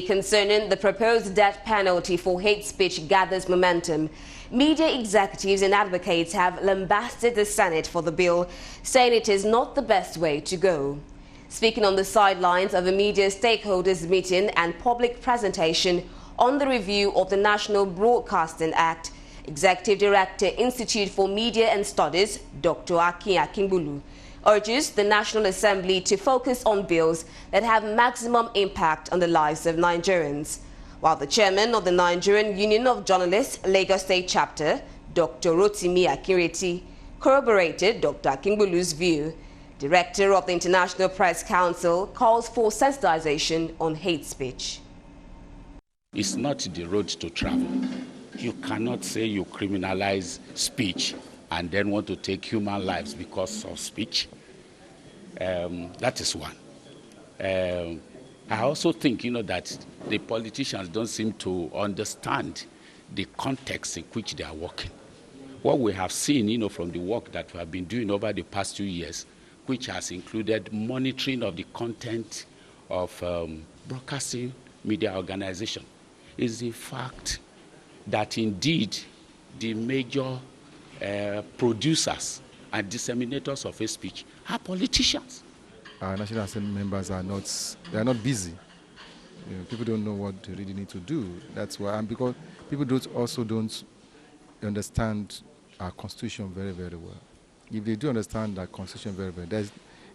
Concerning the proposed death penalty for hate speech gathers momentum, media executives and advocates have lambasted the Senate for the bill, saying it is not the best way to go. Speaking on the sidelines of a media stakeholders meeting and public presentation on the review of the National Broadcasting Act, Executive Director, Institute for Media and Studies, Dr. Akin Akingbulu, urges the National Assembly to focus on bills that have maximum impact on the lives of Nigerians. While the chairman of the Nigerian Union of Journalists, Lagos State Chapter, Dr. Rotimi Akinreti, corroborated Dr. Akingbulu's view. Director of the International Press Council calls for sensitization on hate speech. It's not the road to travel. You cannot say you criminalize speech and then want to take human lives because of speech. That is one. I also think, that the politicians don't seem to understand the context in which they are working. What we have seen, from the work that we have been doing over the past 2 years, which has included monitoring of the content of broadcasting media organization, is the fact that indeed the major producers and disseminators of hate speech are politicians. Our National Assembly members are not busy. People don't know what they really need to do. That's why, and because people don't understand our Constitution very, very well. If they do understand our Constitution very well,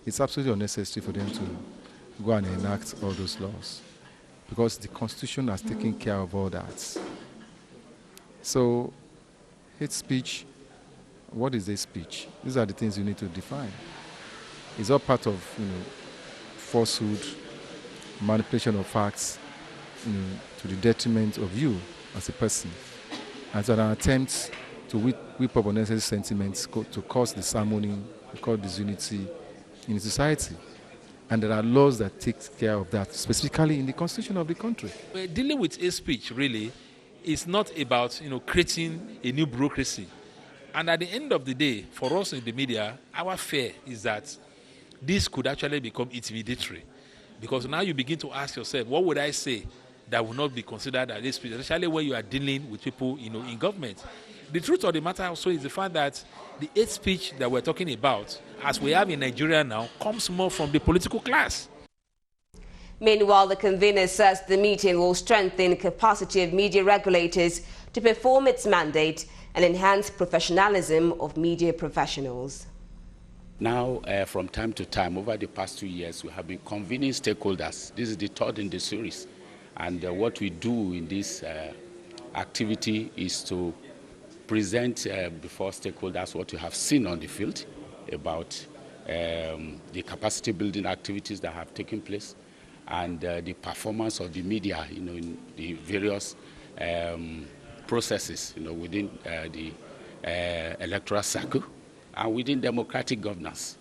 it's absolutely unnecessary for them to go and enact all those laws, because the Constitution has taken care of all that. So, hate speech, what is hate speech? These are the things you need to define. It's all part of, falsehood, manipulation of facts, to the detriment of you as a person. And so an attempt to whip up unnecessary sentiments to cause disharmony, to cause disunity in society. And there are laws that take care of that, specifically in the Constitution of the country. Dealing with hate speech, really, is not about, creating a new bureaucracy. And at the end of the day, for us in the media, our fear is that this could actually become intimidatory. Because now you begin to ask yourself, what would I say that would not be considered as hate speech, especially when you are dealing with people, in government. The truth of the matter also is the fact that the hate speech that we're talking about, as we have in Nigeria now, comes more from the political class. Meanwhile, the convener says the meeting will strengthen the capacity of media regulators to perform its mandate and enhance professionalism of media professionals. Now, from time to time, over the past 2 years, we have been convening stakeholders. This is the third in the series. And what we do in this activity is to present before stakeholders what we have seen on the field about the capacity building activities that have taken place and the performance of the media, in the various processes, within the electoral cycle and within democratic governance.